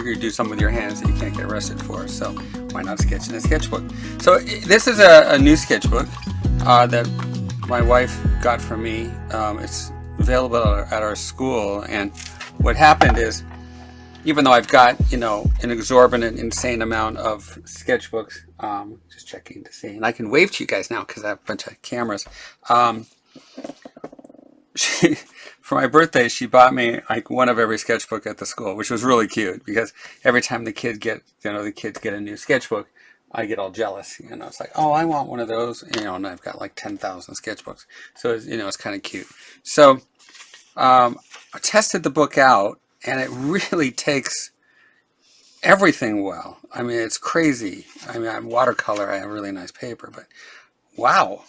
figure you do something with your hands that you can't get arrested for. So why not sketch in a sketchbook? So this is a new sketchbook that my wife got for me. It's available at our school, and what happened is, even though I've got, an exorbitant, insane amount of sketchbooks, just checking to see, and I can wave to you guys now because I have a bunch of cameras. For my birthday, she bought me like one of every sketchbook at the school, which was really cute because every time the kids get a new sketchbook, I get all jealous. It's like, oh, I want one of those. And I've got like 10,000 sketchbooks, so it's kind of cute. So I tested the book out, and it really takes everything well. I mean, it's crazy. I mean, I'm watercolor. I have really nice paper, but wow,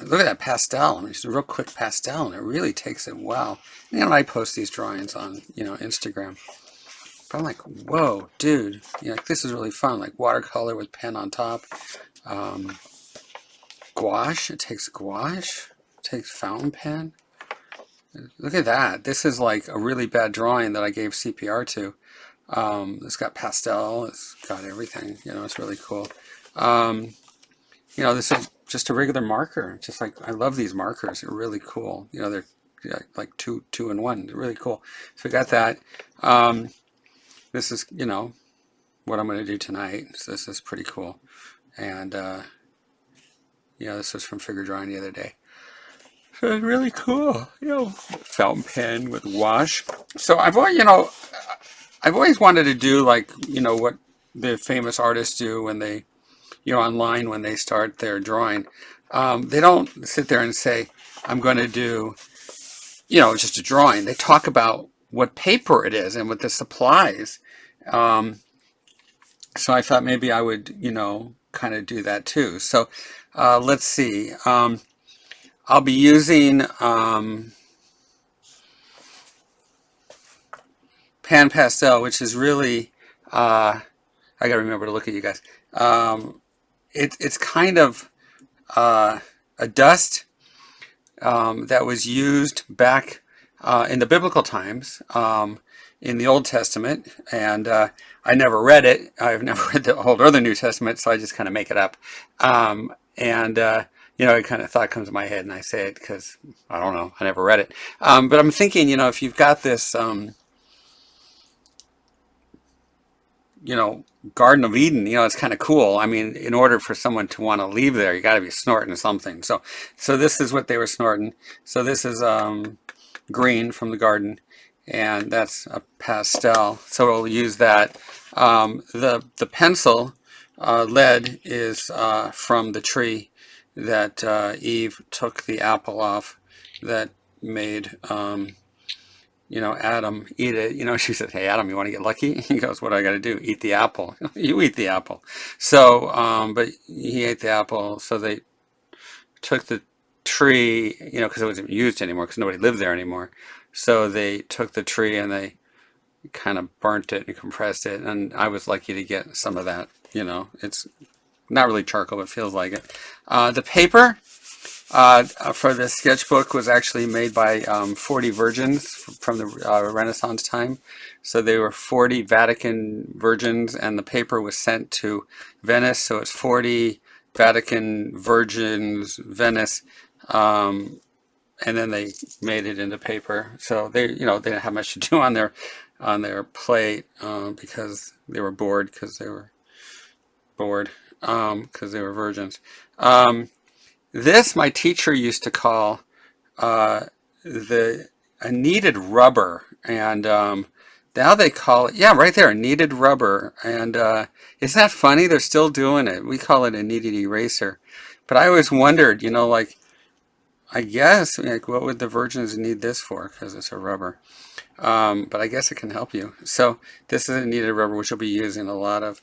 look at that pastel. I mean, it's a real quick pastel, and it really takes it well. I post these drawings on, Instagram. But I'm like, whoa, dude, this is really fun. Like watercolor with pen on top. Gouache, it takes gouache. It takes fountain pen. Look at that. This is like a really bad drawing that I gave CPR to. It's got pastel. It's got everything. It's really cool. This is just a regular marker. Just like, I love these markers. They're really cool. They're like two in one. They're really cool. So we got that. This is, what I'm going to do tonight. So this is pretty cool. And, this was from Figure Drawing the other day. So it's really cool. Fountain pen with wash. So I've always wanted to do like, what the famous artists do when they, online when they start their drawing. They don't sit there and say, I'm going to do, just a drawing. They talk about what paper it is and what the supplies. So I thought maybe I would, kind of do that too. So let's see. I'll be using pan pastel, which is really, I got to remember to look at you guys. It's kind of a dust that was used back in the biblical times, in the Old Testament, and I never read it. I've never read the Old or the New Testament, so I just kind of make it up. It kind of thought comes to my head, and I say it because I don't know. I never read it, but I'm thinking, if you've got this, Garden of Eden, it's kind of cool. I mean, in order for someone to want to leave there, you got to be snorting something. So this is what they were snorting. So this is green from the garden, and that's a pastel. So we'll use that. The pencil lead is from the tree that Eve took the apple off that made Adam eat it. She said, hey, Adam, you want to get lucky? He goes, what do I got to do? Eat the apple. You eat the apple. So, but he ate the apple. So they took the tree, because it wasn't used anymore, because nobody lived there anymore. So they took the tree and they kind of burnt it and compressed it. And I was lucky to get some of that. It's not really charcoal, but it feels like it. The paper for this sketchbook was actually made by 40 virgins from the Renaissance time. So they were 40 Vatican virgins, and the paper was sent to Venice. So it's 40 Vatican virgins, Venice, and then they made it into paper. So they didn't have much to do on their plate because they were bored because they were virgins. This my teacher used to call a kneaded rubber, and now they call it, yeah, right there, kneaded rubber. And isn't that funny? They're still doing it. We call it a kneaded eraser. But I always wondered, I guess, like, what would the virgins need this for? Because it's a rubber. But I guess it can help you. So this is a kneaded rubber, which we'll be using a lot of.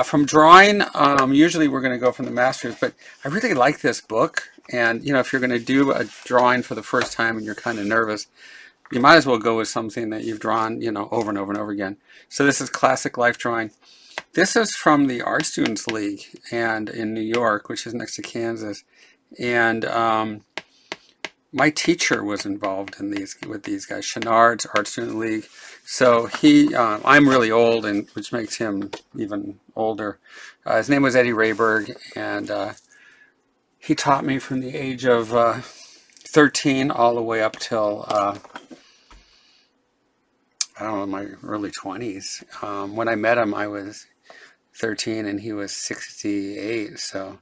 From drawing, usually we're going to go from the masters, but I really like this book. And, if you're going to do a drawing for the first time and you're kind of nervous, you might as well go with something that you've drawn, over and over and over again. So this is Classic Life Drawing. This is from the Art Students League and in New York, which is next to Kansas. And, my teacher was involved in these with these guys, Chenard's Art Student League. So I'm really old, and which makes him even older. His name was Eddie Rayberg, and he taught me from the age of 13 all the way up till I don't know, my early 20s. When I met him, I was 13 and he was 68. So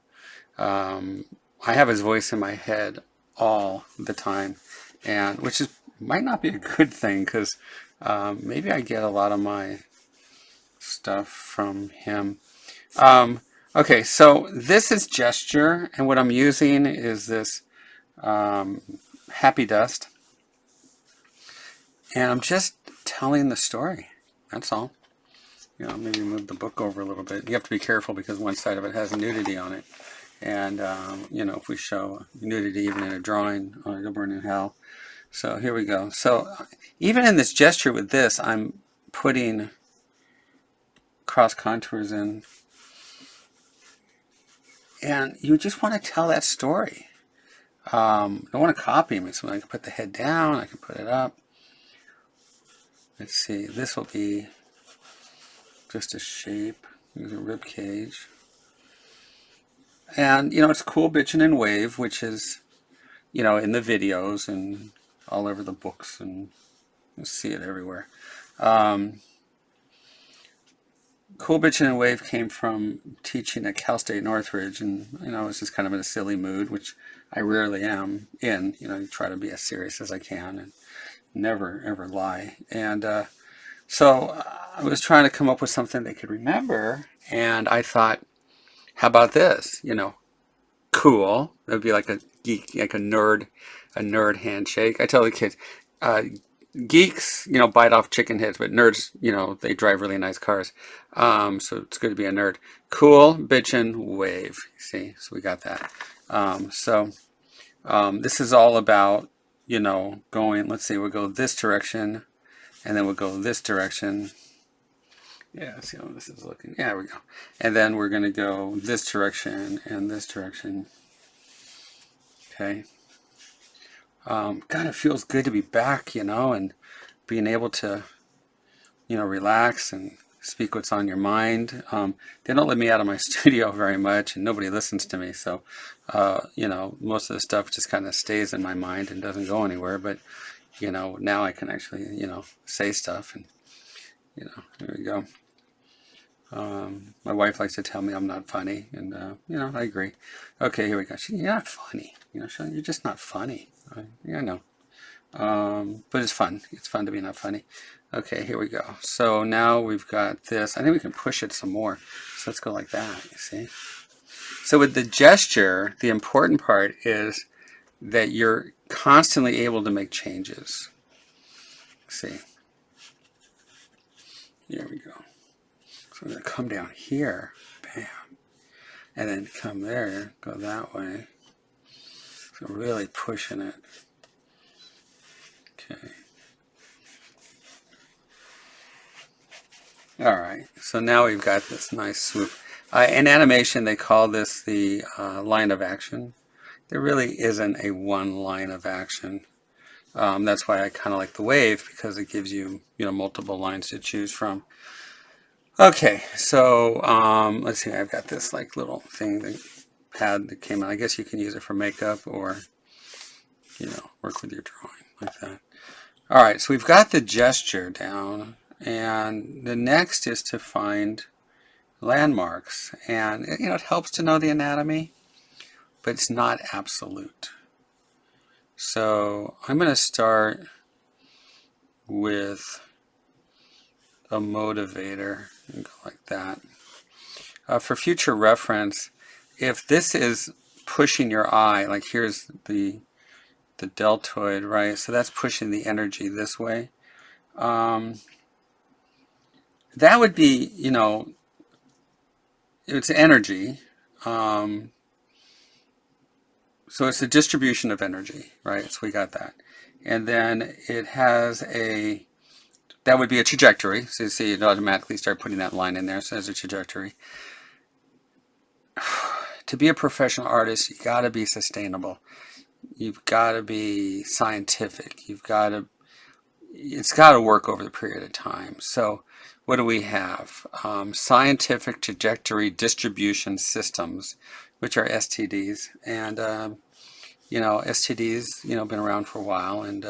I have his voice in my head all the time, and which is might not be a good thing, because maybe I get a lot of my stuff from him. Okay, so this is gesture, and what I'm using is this happy dust, and I'm just telling the story. That's all. Maybe move the book over a little bit. You have to be careful because one side of it has nudity on it. And, if we show nudity even in a drawing, you'll burn in hell. So here we go. So even in this gesture with this, I'm putting cross contours in. And you just want to tell that story. Don't want to copy me. So I can put the head down, I can put it up. Let's see, this will be just a shape. There's a rib cage. And, it's cool bitchin' and wave, which is, in the videos and all over the books, and you'll see it everywhere. Cool bitchin' and wave came from teaching at Cal State Northridge, and, I was just kind of in a silly mood, which I rarely am in. You try to be as serious as I can and never, ever lie. And so I was trying to come up with something they could remember, and I thought, how about this? Cool. That would be like a geek, like a nerd handshake. I tell the kids, geeks, bite off chicken heads, but nerds, they drive really nice cars. So it's good to be a nerd. Cool, bitchin', wave. See, so we got that. This is all about, going, let's see, we'll go this direction, and then we'll go this direction. Yeah, see how this is looking. Yeah, there we go. And then we're going to go this direction and this direction. Okay. God, it feels good to be back, and being able to, relax and speak what's on your mind. They don't let me out of my studio very much, and nobody listens to me. So, most of the stuff just kind of stays in my mind and doesn't go anywhere. But, now I can actually, say stuff, and, there we go. My wife likes to tell me I'm not funny, and I agree. Okay, here we go. You're not funny. You're just not funny. I know. But it's fun. It's fun to be not funny. Okay, here we go. So now we've got this. I think we can push it some more. So let's go like that. You see. So with the gesture, the important part is that you're constantly able to make changes. See. Here we go. So we're going to come down here, bam, and then come there, go that way. So really pushing it. Okay. All right, so now we've got this nice swoop. In animation, they call this the line of action. There really isn't a one line of action. That's why I kind of like the wave, because it gives you, multiple lines to choose from. Okay, so let's see. I've got this like little thing, the pad that came out. I guess you can use it for makeup, or work with your drawing like that. All right, so we've got the gesture down, and the next is to find landmarks, and it helps to know the anatomy, but it's not absolute. So I'm going to start with a motivator and go like that. For future reference, if this is pushing your eye, like here's the deltoid, right? So that's pushing the energy this way. That would be, it's energy. So it's a distribution of energy, right? So we got that. And then it has that would be a trajectory. So you see it automatically start putting that line in there. So there's a trajectory. To be a professional artist, you got to be sustainable. you've got to be scientific. It's got to work over the period of time. So what do we have? Scientific trajectory distribution systems, which are STDs. And, STDs, been around for a while, and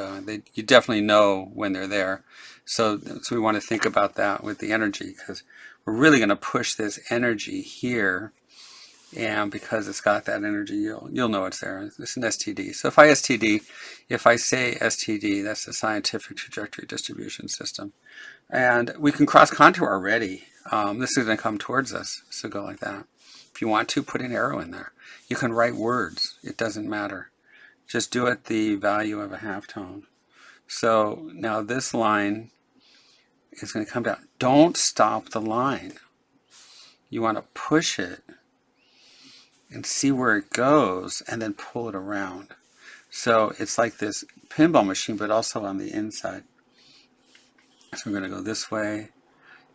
you definitely know when they're there. So we want to think about that with the energy, because we're really going to push this energy here. And because it's got that energy, you'll know it's there. It's an STD. So if I say STD, that's the scientific trajectory distribution system. And we can cross contour already. This is going to come towards us. So go like that. If you want to, put an arrow in there. You can write words. It doesn't matter. Just do it the value of a halftone. So now this line is going to come down. Don't stop the line. You want to push it and see where it goes, and then pull it around. So it's like this pinball machine, but also on the inside. So we're going to go this way,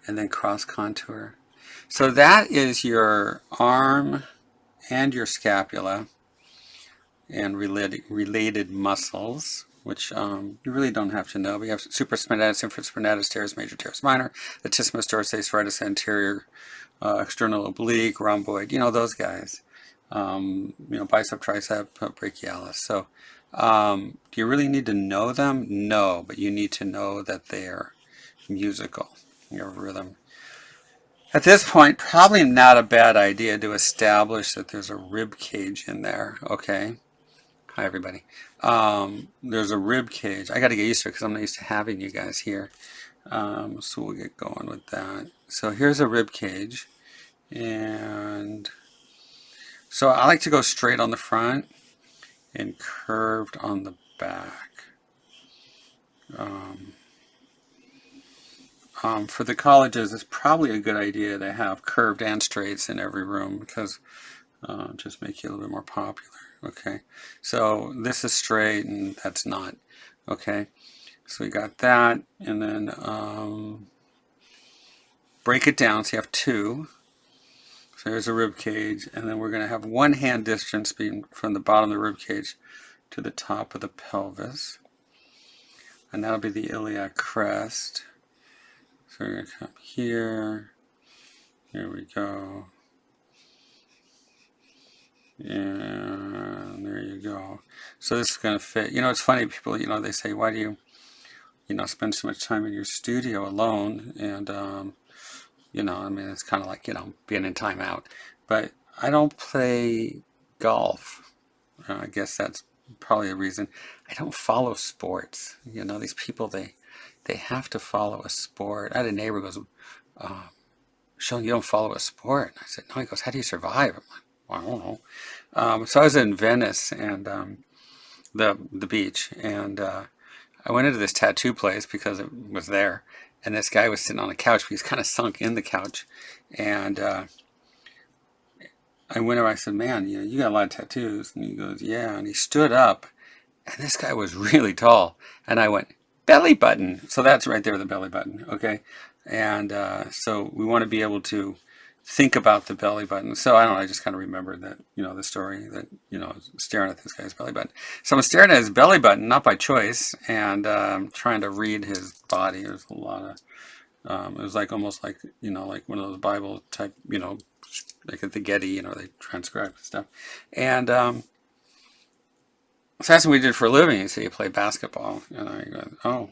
and then cross contour. So that is your arm and your scapula and related muscles, which you really don't have to know. We have supraspinatus, infraspinatus, teres major, teres minor, latissimus dorsi, serratus anterior, external oblique, rhomboid, those guys. Bicep, tricep, brachialis. So do you really need to know them? No, but you need to know that they're musical, your rhythm. At this point, probably not a bad idea to establish that there's a rib cage in there. Okay. Hi, everybody. There's a rib cage. I got to get used to it because I'm not used to having you guys here. So we'll get going with that. So here's a rib cage. And so I like to go straight on the front and curved on the back. For the colleges, it's probably a good idea to have curved and straights in every room, because just make you a little bit more popular. Okay, so this is straight and that's not. Okay, so we got that, and then break it down so you have two. So here's a rib cage, and then we're going to have one hand distance being from the bottom of the rib cage to the top of the pelvis. And that'll be the iliac crest. So we're going to come here. Here we go. And there you go. So this is going to fit. It's funny, people, they say, why do you, spend so much time in your studio alone? And, it's kind of like, being in timeout. But I don't play golf. I guess that's probably a reason. I don't follow sports. These people, they have to follow a sport. I had a neighbor who goes, Sean, you don't follow a sport? And I said, no. He goes, how do you survive? I'm like, well, I don't know. So I was in Venice, and the beach, and I went into this tattoo place because it was there. And this guy was sitting on a couch, but he's kind of sunk in the couch. And I went over, I said, man, you got a lot of tattoos. And he goes, yeah. And he stood up, and this guy was really tall. And I went, belly button. So that's right there, the belly button. Okay. And so we want to be able to think about the belly button. So I don't know, I just kind of remembered that, the story that, I was staring at this guy's belly button. So I'm staring at his belly button, not by choice, and trying to read his body. There's a lot of, it was like almost like, like one of those Bible type, like at the Getty, they transcribe stuff. And so that's what we did for a living. He said, you play basketball. And I go, oh,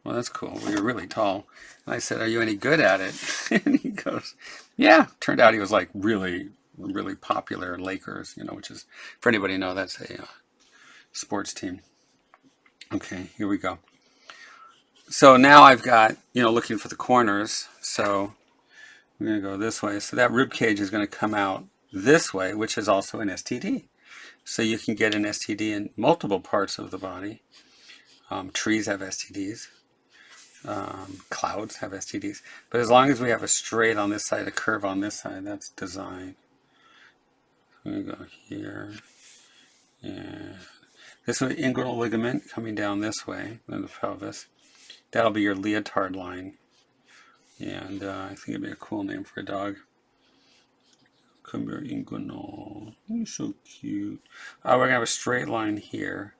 well, that's cool. Well, you're really tall. And I said, are you any good at it? And he goes, yeah. Turned out he was like really, really popular in Lakers, which is, for anybody who knows, that's a sports team. Okay, here we go. So now I've got, looking for the corners. So I'm going to go this way. So that rib cage is going to come out this way, which is also an STD. So you can get an STD in multiple parts of the body. Trees have STDs. Clouds have STDs. But as long as we have a straight on this side, a curve on this side, that's design. I'm going to go here. And this is inguinal ligament coming down this way, then the pelvis. That'll be your leotard line. And I think it'd be a cool name for a dog. Come here, Inguinal. You're so cute. We're going to have a straight line here.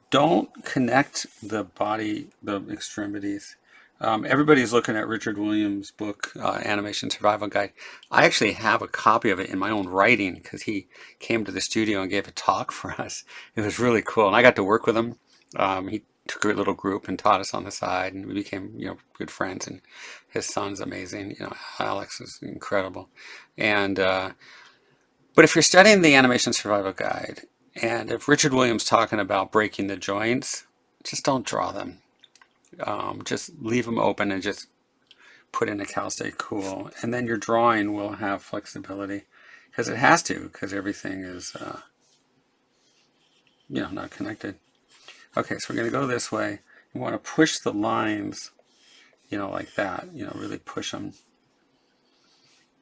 Don't connect the body, the extremities. Everybody's looking at Richard Williams' book, Animation Survival Guide. I actually have a copy of it in my own writing because he came to the studio and gave a talk for us. It was really cool, and I got to work with him. He took a little group and taught us on the side, and we became, good friends. And his son's amazing. Alex is incredible. And but if you're studying the Animation Survival Guide, and if Richard Williams talking about breaking the joints, just don't draw them. Just leave them open and just put in a Cal State Cool, and then your drawing will have flexibility, because it has to, because everything is not connected. Okay, so we're going to go this way. You want to push the lines, like that, really push them.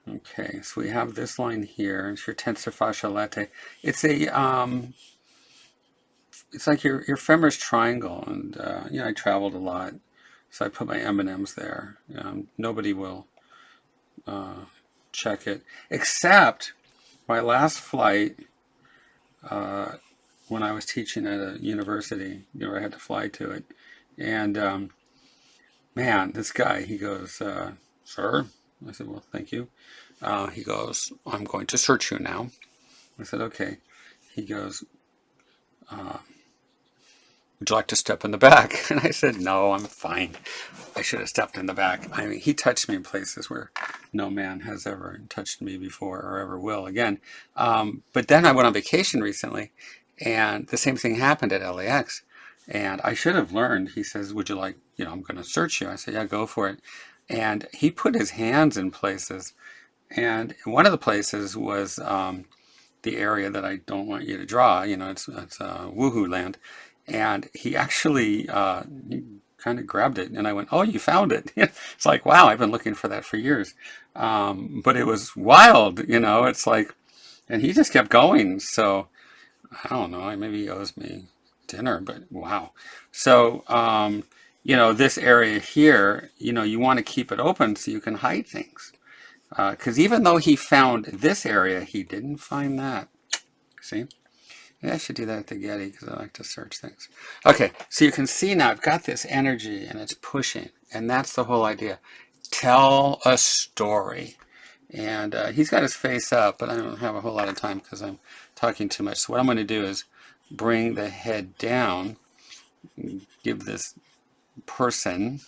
Okay, so we have this line here. It's your tensor fascia latae. It's a it's like your femurous triangle, and I traveled a lot, so I put my M&Ms there. Nobody will check it, except my last flight when I was teaching at a university. I had to fly to it, and man, this guy, he goes, "Sir," I said, "Well, thank you." He goes, "I'm going to search you now." I said, "Okay." He goes, "Would you like to step in the back?" And I said, "No, I'm fine." I should have stepped in the back. I mean, he touched me in places where no man has ever touched me before or ever will again. But then I went on vacation recently, and the same thing happened at LAX. And I should have learned. He says, "Would you like, I'm going to search you." I said, "Yeah, go for it." And he put his hands in places. And one of the places was the area that I don't want you to draw. It's woohoo land. And he actually he kind of grabbed it, and I went, "Oh, you found it." It's like, wow, I've been looking for that for years. But it was wild, it's like, and he just kept going. So I don't know, maybe he owes me dinner, but wow. So, this area here, you want to keep it open so you can hide things. Because even though he found this area, he didn't find that. See? Maybe I should do that at the Getty, because I like to search things. Okay, so you can see now I've got this energy and it's pushing, and that's the whole idea. Tell a story. And he's got his face up, but I don't have a whole lot of time because I'm talking too much. So what I'm going to do is bring the head down, give this person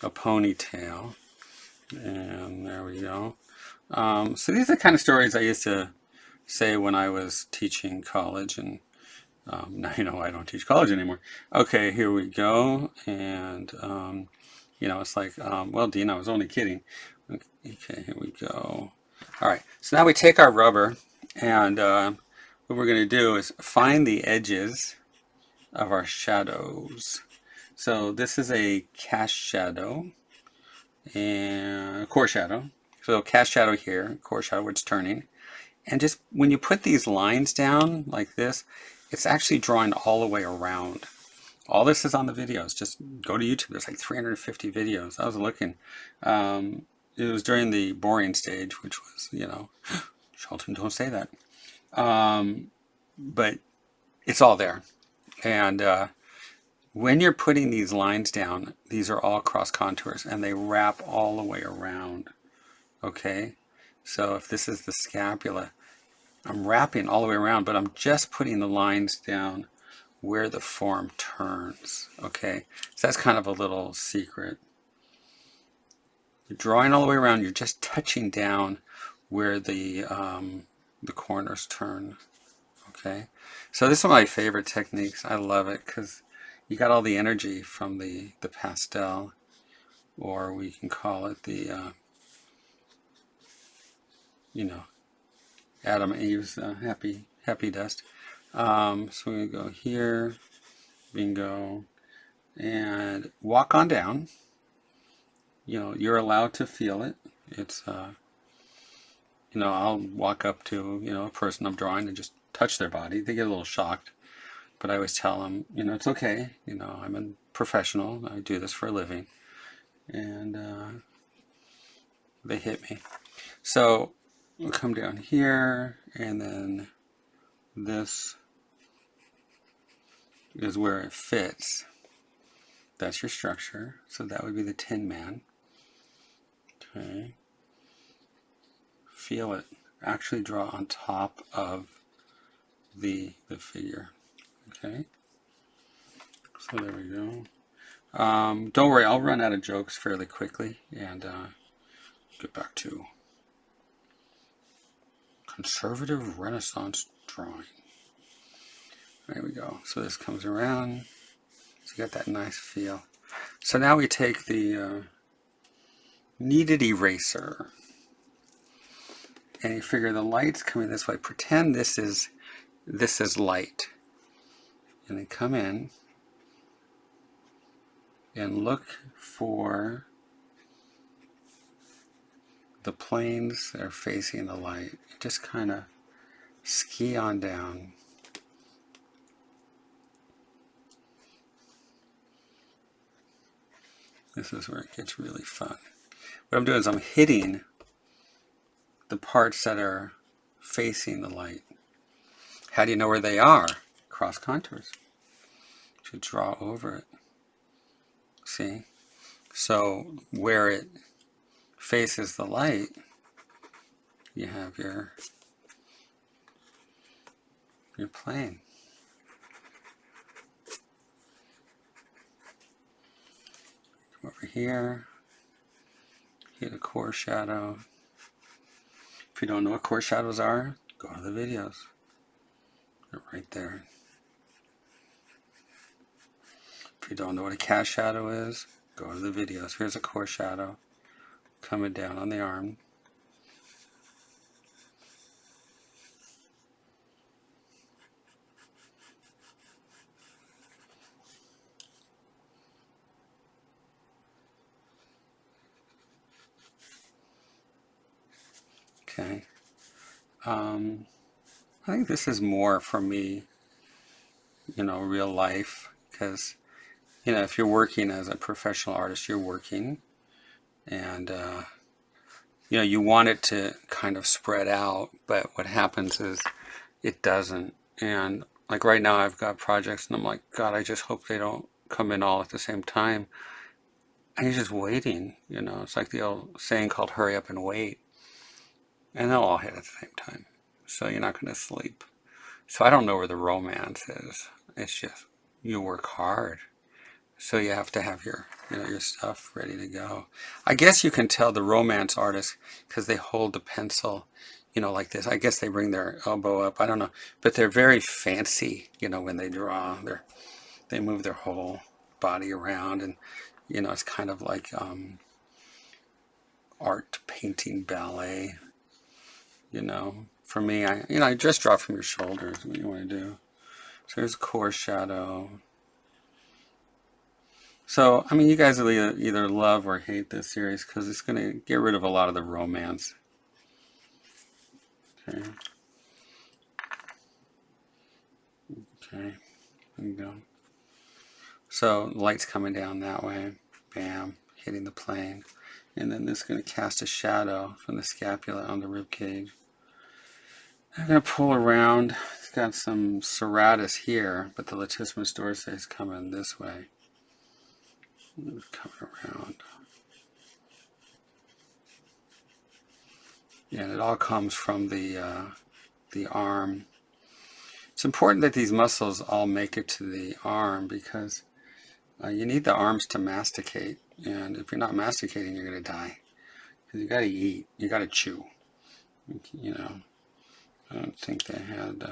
a ponytail, and there we go. So these are the kind of stories I used to say when I was teaching college, and now I don't teach college anymore. Okay, here we go, and it's like, well, Dean, I was only kidding. Okay, here we go. All right, so now we take our rubber, and what we're going to do is find the edges of our shadows. So this is a cast shadow and a core shadow. So cast shadow here, core shadow where it's turning. And just when you put these lines down like this, it's actually drawing all the way around. All this is on the videos. Just go to YouTube. There's like 350 videos. I was looking. It was during the boring stage, which was, Charlton, don't say that. But it's all there. And when you're putting these lines down, these are all cross contours, and they wrap all the way around. Okay? So if this is the scapula, I'm wrapping all the way around, but I'm just putting the lines down where the form turns. Okay? So that's kind of a little secret. You're drawing all the way around, you're just touching down where the corners turn. Okay? So this is one of my favorite techniques. I love it because you got all the energy from the pastel, or we can call it the Adam and Eve's happy dust. So we're going to go here, bingo, and walk on down. You're allowed to feel it. It's I'll walk up to a person I'm drawing and just touch their body. They get a little shocked, but I always tell them, it's okay. I'm a professional. I do this for a living, and they hit me. So will come down here, and then this is where it fits. That's your structure. So that would be the Tin Man. Okay. Feel it. Actually draw on top of the figure. Okay. So there we go. Don't worry, I'll run out of jokes fairly quickly and get back to conservative Renaissance drawing. There we go. So this comes around. So you got that nice feel. So now we take the kneaded eraser, and you figure the light's coming this way. Pretend this is light, and then come in and look for the planes that are facing the light. Just kind of ski on down. This is where it gets really fun. What I'm doing is I'm hitting the parts that are facing the light. How do you know where they are? Cross contours. To draw over it. See? So where it faces the light, you have your plane. Come over here, hit a core shadow. If you don't know what core shadows are, go to the videos. They're right there. If you don't know what a cast shadow is, go to the videos. Here's a core shadow coming down on the arm. Okay. I think this is more for me, real life, because if you're working as a professional artist, you're working, and you want it to kind of spread out, but what happens is it doesn't. And like right now I've got projects and I'm like, God, I just hope they don't come in all at the same time. And you're just waiting, it's like the old saying called hurry up and wait, and they'll all hit at the same time, so you're not going to sleep. So I don't know where the romance is. It's just you work hard. So you have to have your stuff ready to go. I guess you can tell the romance artists because they hold the pencil, like this. I guess they bring their elbow up. I don't know, but they're very fancy. When they draw, they move their whole body around, and it's kind of like art, painting, ballet. For me, I just draw from your shoulders. What you want to do. So here's a core shadow. So, you guys will either love or hate this series because it's going to get rid of a lot of the romance. Okay. Okay. There you go. So, light's coming down that way. Bam. Hitting the plane. And then this is going to cast a shadow from the scapula on the rib cage. I'm going to pull around. It's got some serratus here, but the latissimus dorsi is coming this way. Coming around. And it all comes from the arm. It's important that these muscles all make it to the arm because you need the arms to masticate. And if you're not masticating, you're going to die. Because you got to eat. You got to chew. I don't think they had,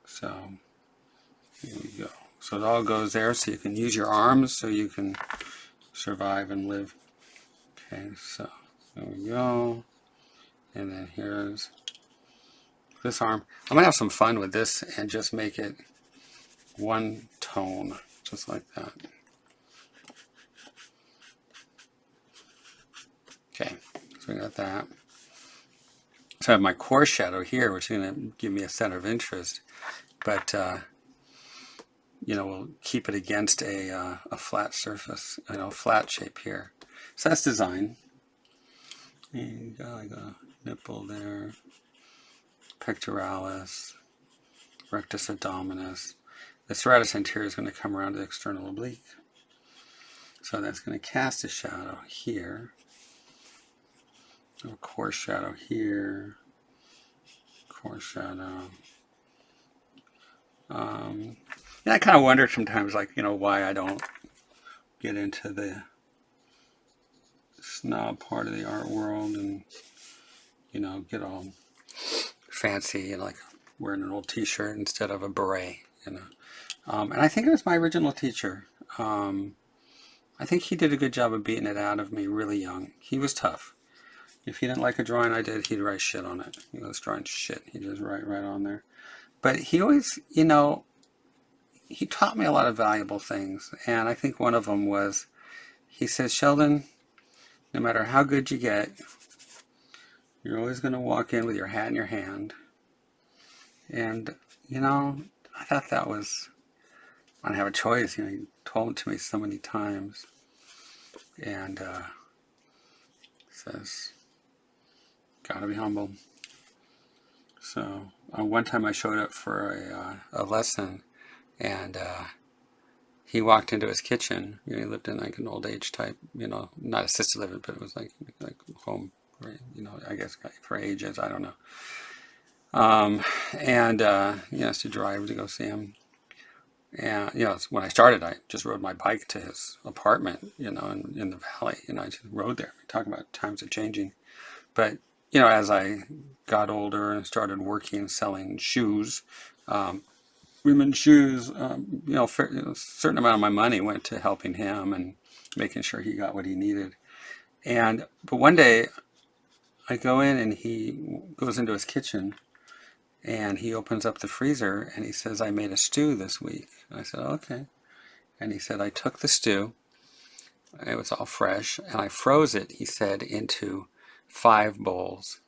so here we go. So it all goes there, so you can use your arms so you can survive and live. Okay, so there we go. And then here's this arm. I'm going to have some fun with this and just make it one tone, just like that. Okay, so we got that. So I have my core shadow here, which is going to give me a center of interest, but we'll keep it against a flat surface, flat shape here. So that's design. You got like a nipple there, pectoralis, rectus abdominis. The serratus anterior is going to come around to the external oblique. So that's going to cast a shadow here, a coarse shadow here, coarse shadow. And I kind of wondered sometimes, like, why I don't get into the snob part of the art world and, get all fancy, like wearing an old t-shirt instead of a beret, And I think it was my original teacher. I think he did a good job of beating it out of me really young. He was tough. If he didn't like a drawing I did, he'd write shit on it. He was drawing shit. He'd just write right on there. But he always, he taught me a lot of valuable things. And I think one of them was, he says, Sheldon, no matter how good you get, you're always going to walk in with your hat in your hand. And, I thought that was, I don't have a choice. He told it to me so many times. And says, gotta be humble. So one time I showed up for a lesson, and he walked into his kitchen. He lived in like an old age type, not assisted living, but it was like home, I guess for ages. I don't know. And he has to drive to go see him. And when I started, I just rode my bike to his apartment, in the valley. I just rode there. We talk about times are changing, but as I got older and started working, selling shoes, women's shoes, a certain amount of my money went to helping him and making sure he got what he needed. But one day, I go in and he goes into his kitchen. And he opens up the freezer and he says, I made a stew this week. And I said, oh, okay. And he said, I took the stew, it was all fresh, and I froze it, he said, into 5 bowls.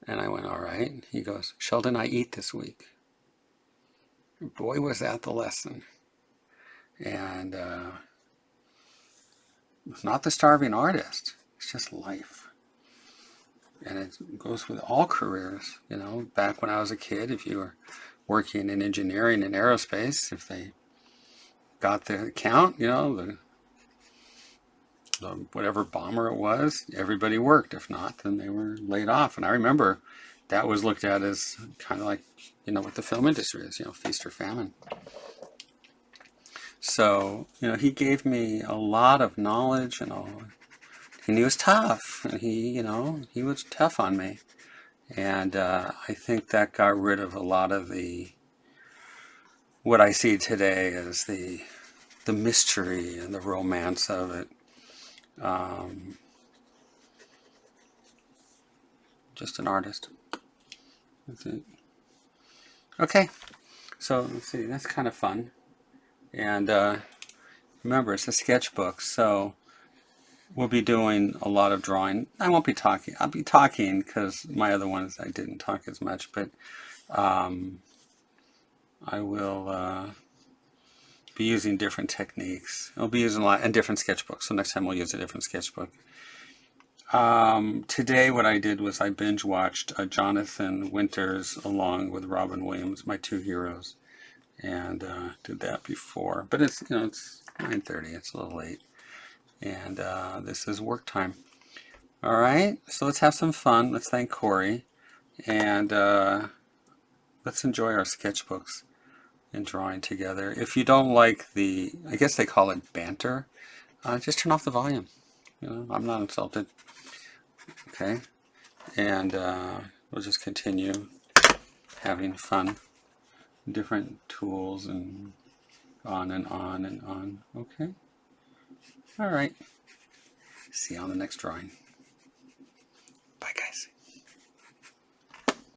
And I went, all right. He goes, Sheldon, I eat this week. Boy, was that the lesson. And it's not the starving artist. It's just life. And it goes with all careers. Back when I was a kid, if you were working in engineering and aerospace, if they got the count, the whatever bomber it was, everybody worked. If not, then they were laid off. And I remember that was looked at as kind of like, what the film industry is, feast or famine. So, he gave me a lot of knowledge and all. And he was tough, and he was tough on me. And I think that got rid of a lot of what I see today as the mystery and the romance of it. Just an artist. That's it. Okay, so let's see, that's kind of fun. And remember, it's a sketchbook, so we'll be doing a lot of drawing. I won't be talking. I'll be talking because my other ones I didn't talk as much, but I will be using different techniques. I'll be using a lot and different sketchbooks. So next time we'll use a different sketchbook. Today what I did was I binge watched Jonathan Winters along with Robin Williams, my 2 heroes, and did that before. But it's it's 9:30. It's a little late. And this is work time. All right, so let's have some fun. Let's thank Corey, and let's enjoy our sketchbooks and drawing together. If you don't like I guess they call it banter, just turn off the volume. I'm not insulted. Okay, and we'll just continue having fun. Different tools and on and on and on. Okay. All right. See you on the next drawing. Bye, guys.